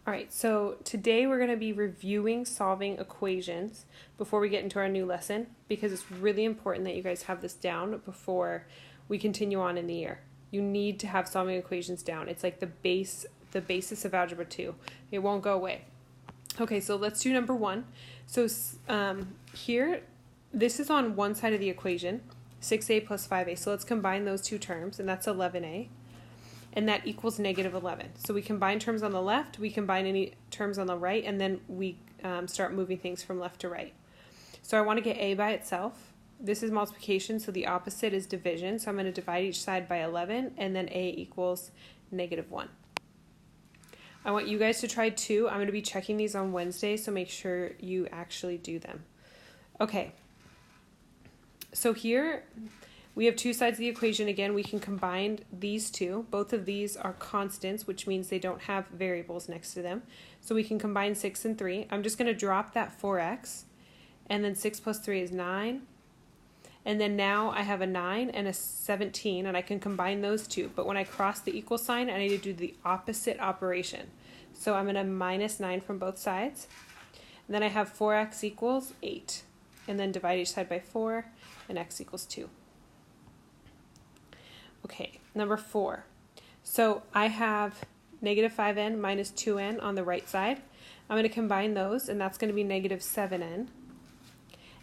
All right, so today we're going to be reviewing solving equations before we get into our new lesson because it's really important that you guys have this down before we continue on in the year. You need to have solving equations down. It's like the basis of Algebra 2. It won't go away. Okay, so let's do number 1. So here, this is on one side of the equation, 6a plus 5a. So let's combine those two terms, and that's 11a. And that equals negative 11. So we combine terms on the left, we combine any terms on the right, and then we start moving things from left to right. So I want to get a by itself. This is multiplication, so the opposite is division. So I'm going to divide each side by 11, and then a equals negative 1. I want you guys to try 2. I'm going to be checking these on Wednesday, so make sure you actually do them. Okay. So here we have two sides of the equation. Again, we can combine these two. Both of these are constants, which means they don't have variables next to them. So we can combine 6 and 3. I'm just going to drop that 4x, and then 6 plus 3 is 9. And then now I have a 9 and a 17, and I can combine those two. But when I cross the equal sign, I need to do the opposite operation. So I'm going to minus 9 from both sides. And then I have 4x equals 8. And then divide each side by 4, and x equals 2. Okay, number 4. So I have negative 5n minus 2n on the right side. I'm going to combine those, and that's going to be negative 7n.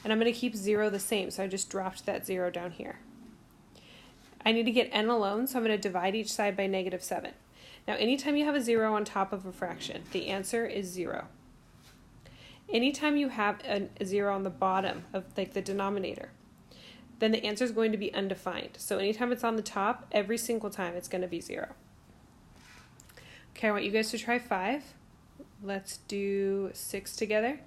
And I'm going to keep 0 the same, so I just dropped that 0 down here. I need to get n alone, so I'm going to divide each side by negative 7. Now, anytime you have a 0 on top of a fraction, the answer is 0. Anytime you have a 0 on the bottom of like the denominator, then the answer is going to be undefined. So anytime it's on the top, every single time it's going to be 0. Okay, I want you guys to try 5. Let's do 6 together.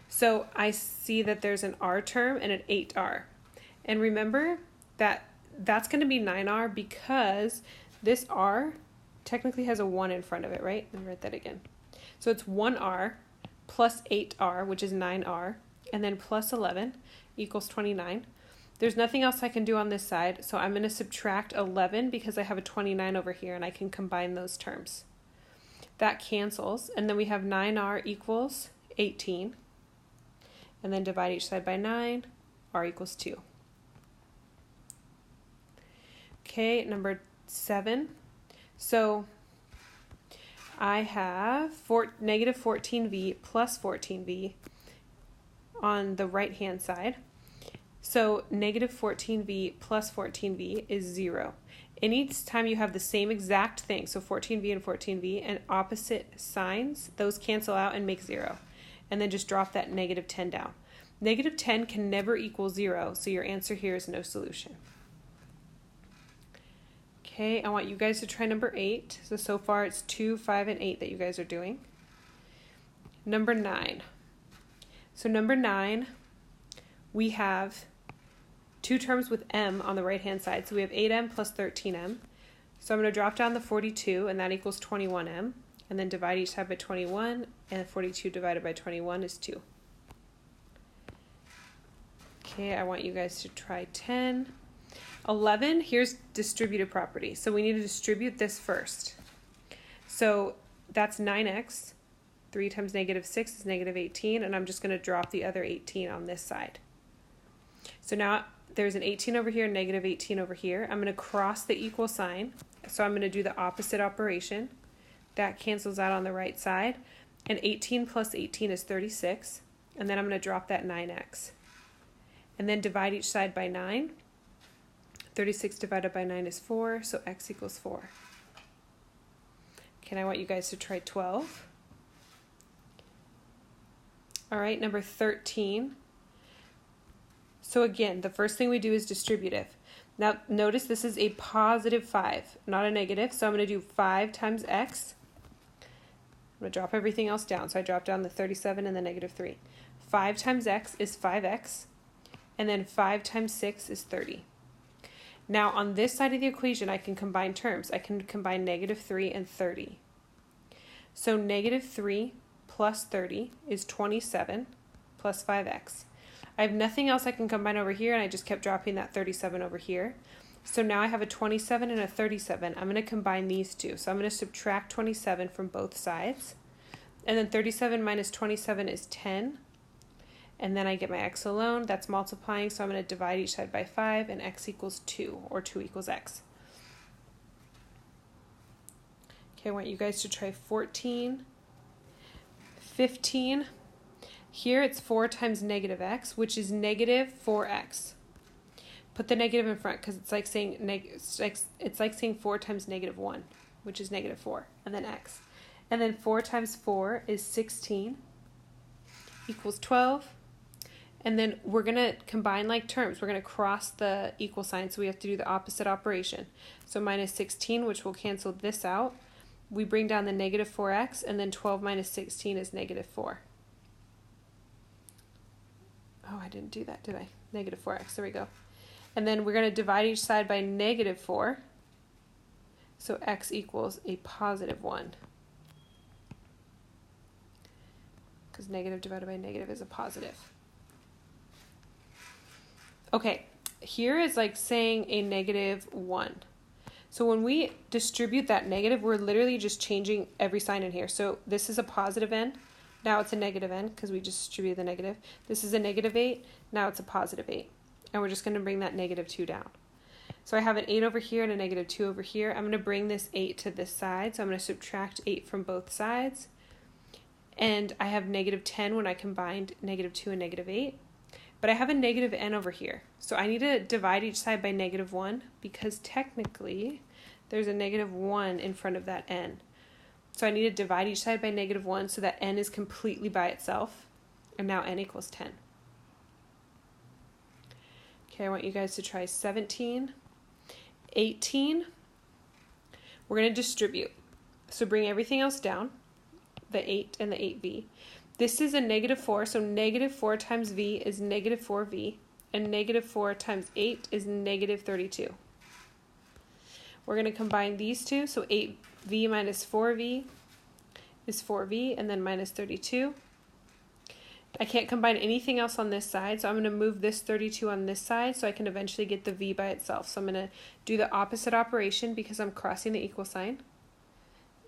So I see that there's an r term and an 8r. And remember that that's going to be 9r because this r technically has a 1 in front of it, right? Let me write that again. So it's 1r plus 8r, which is 9r, and then plus 11 equals 29. There's nothing else I can do on this side, so I'm going to subtract 11 because I have a 29 over here, and I can combine those terms. That cancels, and then we have 9r equals 18. And then divide each side by 9, r equals 2. Okay, number 7. So I have negative 14v plus 14v on the right-hand side. So negative 14v plus 14v is 0. Anytime you have the same exact thing, so 14v and 14v, and opposite signs, those cancel out and make 0. And then just drop that negative 10 down. Negative 10 can never equal 0, so your answer here is no solution. Okay, I want you guys to try number 8. So far it's 2, 5, and 8 that you guys are doing. Number 9. So number 9, we have two terms with m on the right-hand side. So we have 8m plus 13m. So I'm going to drop down the 42, and that equals 21m. And then divide each side by 21, and 42 divided by 21 is 2. Okay, I want you guys to try 10. 11, here's distributive property. So we need to distribute this first. So that's 9x. 3 times negative 6 is negative 18, and I'm just going to drop the other 18 on this side. So now there's an 18 over here, negative 18 over here. I'm going to cross the equal sign. So I'm going to do the opposite operation. That cancels out on the right side. And 18 plus 18 is 36. And then I'm going to drop that 9x. And then divide each side by 9. 36 divided by 9 is 4, so x equals 4. Okay, I want you guys to try 12. All right, number 13. So again, the first thing we do is distributive. Now notice this is a positive 5, not a negative, so I'm going to do 5 times x. I'm going to drop everything else down, so I drop down the 37 and the negative 3. 5 times x is 5x, and then 5 times 6 is 30. Now on this side of the equation, I can combine terms. I can combine negative 3 and 30. So negative 3 plus 30 is 27 plus 5x. I have nothing else I can combine over here, and I just kept dropping that 37 over here. So now I have a 27 and a 37. I'm going to combine these two. So I'm going to subtract 27 from both sides. And then 37 minus 27 is 10. And then I get my x alone. That's multiplying, so I'm going to divide each side by 5, and x equals 2, or 2 equals x. Okay, I want you guys to try 14. 15. Here it's 4 times negative x, which is negative 4x. Put the negative in front because it's like saying it's like saying 4 times negative 1, which is negative 4, and then x. And then 4 times 4 is 16 equals 12. And then we're going to combine like terms. We're going to cross the equal sign, so we have to do the opposite operation. So minus 16, which will cancel this out. We bring down the negative 4x, and then 12 minus 16 is negative 4. Oh, I didn't do that, did I? Negative 4x, there we go. And then we're going to divide each side by negative 4. So x equals a positive 1. Because negative divided by negative is a positive. Okay, here is like saying a negative 1. So when we distribute that negative, we're literally just changing every sign in here. So this is a positive n. Now it's a negative n because we just distributed the negative. This is a negative 8. Now it's a positive 8. And we're just going to bring that negative 2 down. So I have an 8 over here and a negative 2 over here. I'm going to bring this 8 to this side. So I'm going to subtract 8 from both sides. And I have negative 10 when I combined negative 2 and negative 8. But I have a negative n over here. So I need to divide each side by negative 1 because technically there's a negative 1 in front of that n. So I need to divide each side by negative 1 so that n is completely by itself. And now n equals 10. Okay, I want you guys to try 17. 18. We're going to distribute. So bring everything else down, the 8 and the 8v. This is a negative 4, so negative 4 times v is negative 4v, and negative 4 times 8 is negative 32. We're going to combine these two, so 8v minus 4v is 4v, and then minus 32. I can't combine anything else on this side, so I'm going to move this 32 on this side so I can eventually get the v by itself. So I'm going to do the opposite operation because I'm crossing the equal sign.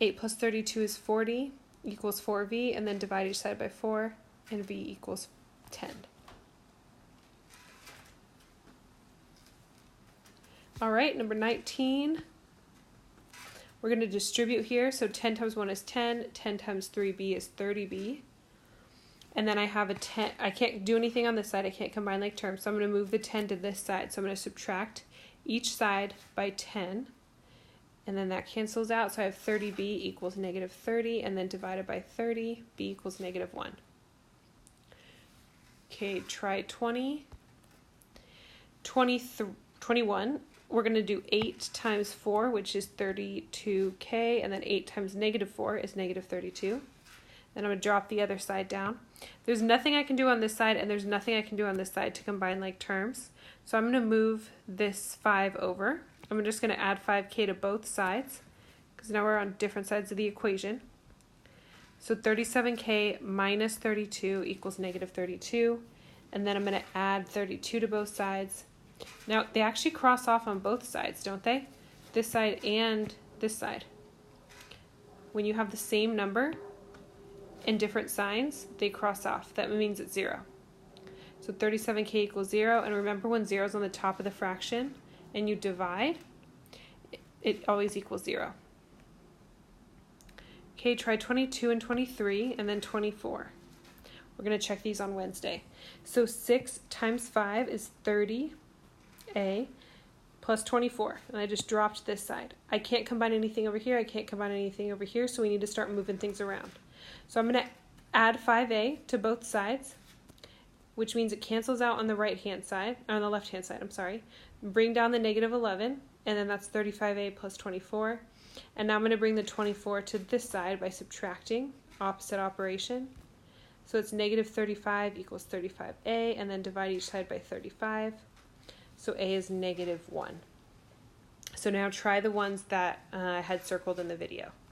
8 plus 32 is 40. Equals 4v, and then divide each side by 4, and v equals 10. All right, number 19. We're going to distribute here, so 10 times 1 is 10, 10 times 3b is 30b. And then I have a 10, I can't do anything on this side, I can't combine like terms, so I'm going to move the 10 to this side. So I'm going to subtract each side by 10. And then that cancels out, so I have 30b equals negative 30, and then divided by 30, b equals negative 1. Okay, try 20. 21, we're going to do 8 times 4, which is 32k, and then 8 times negative 4 is negative 32. Then I'm going to drop the other side down. There's nothing I can do on this side, and there's nothing I can do on this side to combine like terms. So I'm going to move this 5 over. I'm just going to add 5k to both sides because now we're on different sides of the equation. So 37k minus 32 equals negative 32. And then I'm going to add 32 to both sides. Now, they actually cross off on both sides, don't they? This side and this side. When you have the same number and different signs, they cross off. That means it's 0. So 37k equals 0. And remember when 0 is on the top of the fraction, and you divide, it always equals 0. Okay, try 22 and 23, and then 24. We're going to check these on Wednesday. So 6 times 5 is 30a plus 24, and I just dropped this side. I can't combine anything over here, I can't combine anything over here, so we need to start moving things around. So I'm going to add 5a to both sides, which means it cancels out on the right-hand side, on the left-hand side, I'm sorry. Bring down the negative 11, and then that's 35a plus 24. And now I'm going to bring the 24 to this side by subtracting, opposite operation. So it's negative 35 equals 35a, and then divide each side by 35. So a is negative 1. So now try the ones that I had circled in the video.